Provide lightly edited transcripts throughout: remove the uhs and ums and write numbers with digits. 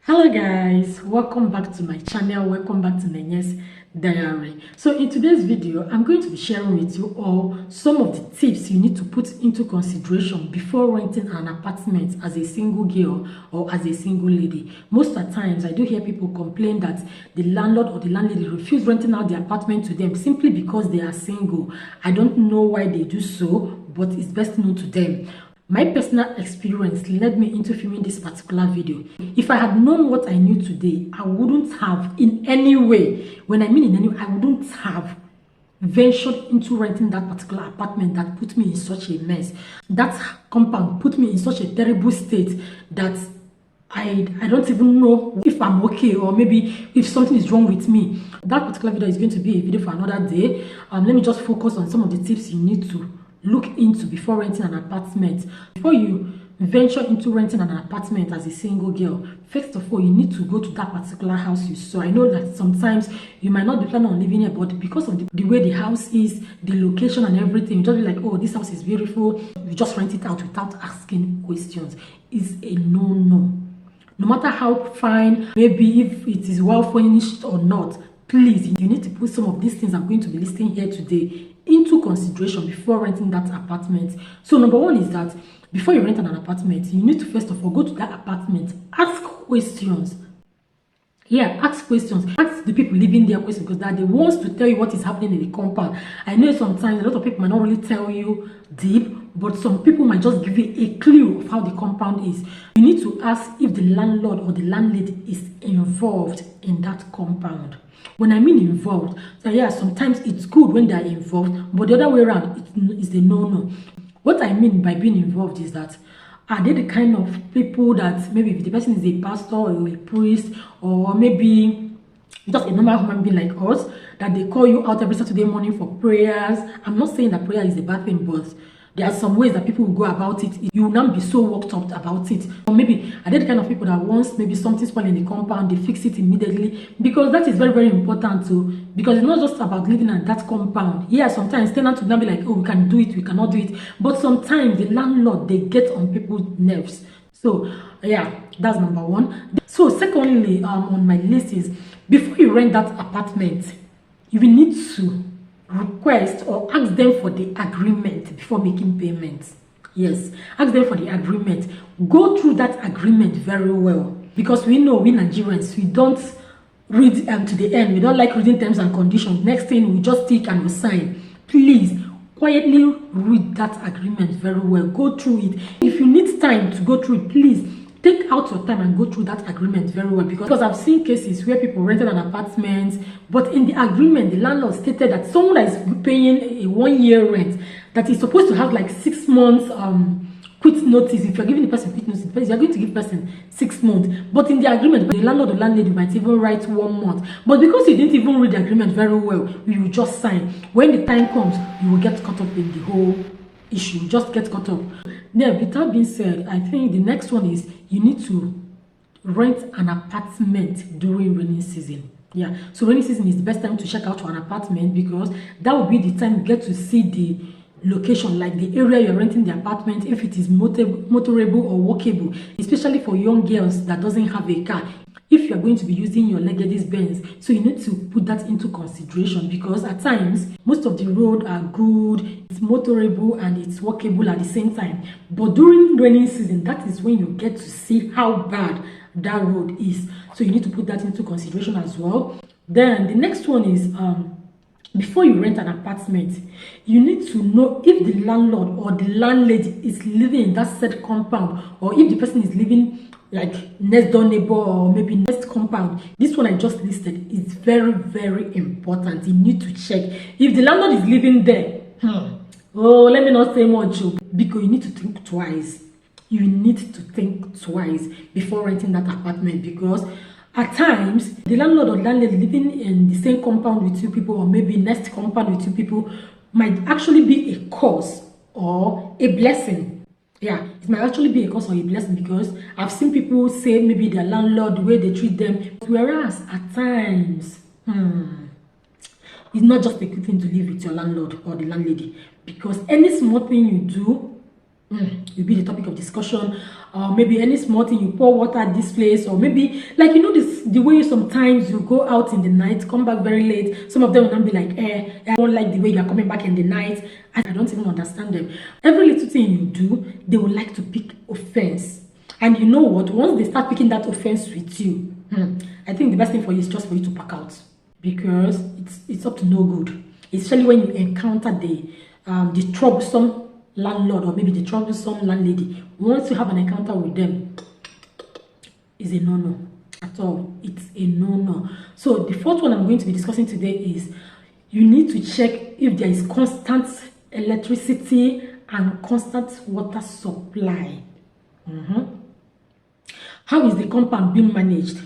Hello guys, welcome back to my channel. Welcome back to Nenye's diary. So in today's video, I'm going to be sharing with you all some of the tips you need to put into consideration before renting an apartment as a single girl or as a single lady. Most of the times I do hear people complain that the landlord or the landlady refuse renting out the apartment to them simply because they are single. I don't know why they do so, but it's best known to them. My personal experience led me into filming this particular video. If I had known what I knew today, I wouldn't have in any way, when I mean in any way, I wouldn't have ventured into renting that particular apartment that put me in such a mess. That compound put me in such a terrible state that I don't even know if I'm okay or maybe if something is wrong with me. That particular video is going to be a video for another day. Let me just focus on some of the tips you need to look into before renting an apartment. Before you venture into renting an apartment as a single girl, first of all, you need to go to that particular house you saw. I know that sometimes you might not be planning on living here, but because of the way the house is, the location and everything, you just be like, oh, this house is beautiful. You just rent it out without asking questions. It's a no-no. No matter how fine, maybe if it is well furnished or not, please, you need to put some of these things I'm going to be listing here today into consideration before renting that apartment. So number one is that before you rent an apartment, you need to first of all go to that apartment, ask questions. Yeah, ask questions. Ask the people living there questions, because they're the ones to tell you what is happening in the compound. I know sometimes a lot of people might not really tell you deep, but some people might just give you a clue of how the compound is. You need to ask if the landlord or the landlady is involved in that compound. When I mean involved, so yeah, sometimes it's good when they are involved, but the other way around, it's a no-no. What I mean by being involved is that, are they the kind of people that maybe if the person is a pastor or a priest or maybe just a normal human being like us, that they call you out every Saturday morning for prayers? I'm not saying that prayer is a bad thing, but there are some ways that people will go about it. You will not be so worked up about it. Or maybe are they the kind of people that once maybe something spoiled in the compound, they fix it immediately? Because that is very, very important too. Because it's not just about living at that compound. Yeah, sometimes tenants will not be like, oh, we can do it, we cannot do it. But sometimes the landlord, they get on people's nerves. So yeah, that's number one. So secondly, on my list is, before you rent that apartment, you will need to request or ask them for the agreement before making payments. Yes, ask them for the agreement. Go through that agreement very well, because we know we Nigerians, we don't read to the end. We don't like reading terms and conditions. Next thing, we just tick and we sign. Please quietly read that agreement very well. Go through it. If you need time to go through it, please take out your time and go through that agreement very well, because I've seen cases where people rented an apartment, but in the agreement, the landlord stated that someone that is paying a 1 year rent, that is supposed to have like 6 months quit notice. If you're giving the person quit notice, you're going to give the person 6 months. But in the agreement, the landlord or landlady might even write 1 month. But because you didn't even read the agreement very well, you will just sign. When the time comes, you will get caught up in the whole issue. Just get caught up. Yeah, with that being said, I think the next one is you need to rent an apartment during rainy season. Yeah, so rainy season is the best time to check out for an apartment, because that will be the time you get to see the location, like the area you're renting the apartment, if it is motorable or walkable, especially for young girls that doesn't have a car. If you're going to be using your Mercedes Benz, so you need to put that into consideration, because at times most of the roads are good, it's motorable and it's walkable at the same time. But during rainy season, that is when you get to see how bad that road is. So you need to put that into consideration as well. Then the next one is, before you rent an apartment, you need to know if the landlord or the landlady is living in that said compound, or if the person is living like next door neighbor or maybe next compound. This one I just listed is very, very important. You need to check if the landlord is living there. Oh, let me not say much, because you need to think twice. You need to think twice before renting that apartment, because at times the landlord or landlady living in the same compound with 2 people, or maybe next compound with 2 people, might actually be a curse or a blessing. Yeah, it might actually be a curse or a blessing, because I've seen people say maybe their landlord, the way they treat them, whereas at times it's not just a good thing to live with your landlord or the landlady, because any small thing you do You'll be the topic of discussion. Maybe any small thing, you pour water at this place, or maybe like this the way sometimes you go out in the night, come back very late. Some of them will not be like, I don't like the way you are coming back in the night. I don't even understand them. Every little thing you do, they would like to pick offense. And you know what? Once they start picking that offense with you, I think the best thing for you is just for you to pack out, because it's up to no good. Especially when you encounter the troublesome landlord, or maybe the troublesome landlady. Once you have an encounter with them, it's a no-no at all. It's a no-no. So the fourth one I'm going to be discussing today is you need to check if there is constant electricity and constant water supply. How is the compound being managed?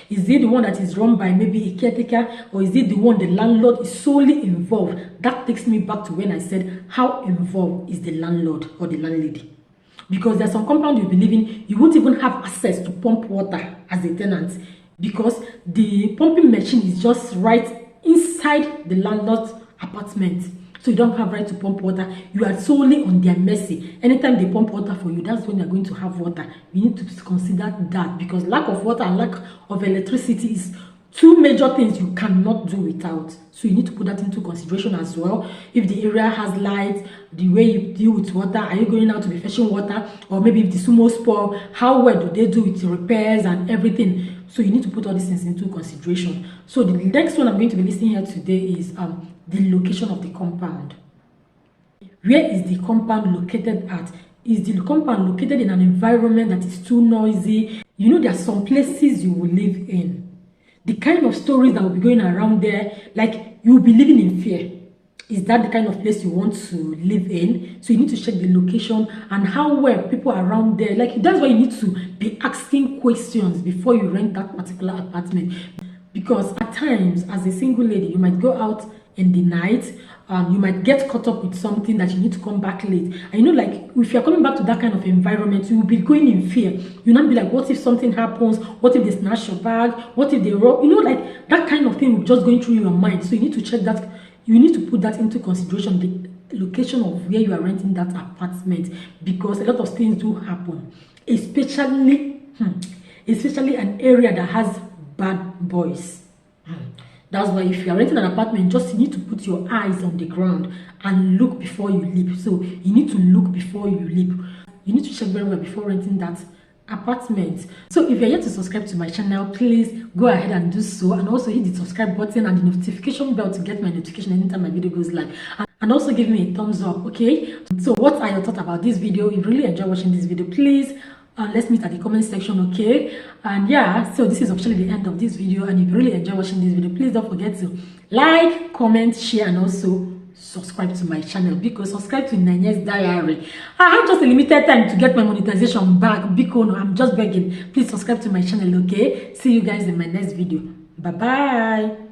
Is it the one that is run by maybe a caretaker, or is it the one the landlord is solely involved? That takes me back to when I said, how involved is the landlord or the landlady? Because there's some compound you believe in, you won't even have access to pump water as a tenant, because the pumping machine is just right inside the landlord's apartment. So you don't have right to pump water. You are solely on their mercy. Anytime they pump water for you, that's when you're going to have water. You need to consider that, because lack of water and lack of electricity is two major things you cannot do without. So you need to put that into consideration as well. If the area has light, the way you deal with water, are you going out to be fetching water? Or maybe if the sumo spoil, how well do they do with the repairs and everything? So you need to put all these things into consideration. So the next one I'm going to be listing here today is the location of the compound. Where is the compound located at? Is the compound located in an environment that is too noisy? There are some places you will live in. The kind of stories that will be going around there, like you will be living in fear. Is that the kind of place you want to live in? So you need to check the location and how well people around there. Like, that's why you need to be asking questions before you rent that particular apartment. Because at times, as a single lady, you might go out in the night, you might get caught up with something that you need to come back late. And like, if you're coming back to that kind of environment, you will be going in fear. You'll not be like, what if something happens? What if they snatch your bag? What if they rob? Like that kind of thing just going through your mind. So you need to check that. You need to put that into consideration, the location of where you are renting that apartment, because a lot of things do happen, especially an area that has bad boys. That's why if you are renting an apartment, you need to put your eyes on the ground and look before you leave. So you need to look before you leave. You need to check very well before renting that apartment. So if you're yet to subscribe to my channel, please go ahead and do so, and also hit the subscribe button and the notification bell to get my notification anytime my video goes live, and also give me a thumbs up. Okay, so what are your thoughts about this video? If you really enjoy watching this video, please let's meet at the comment section. Okay, and yeah, so this is officially the end of this video, and if you really enjoy watching this video, please don't forget to like, comment, share, and also subscribe to my channel, because subscribe to Nenye's Diary. I have just a limited time to get my monetization back, because I'm just begging. Please subscribe to my channel. Okay, see you guys in my next video. Bye bye.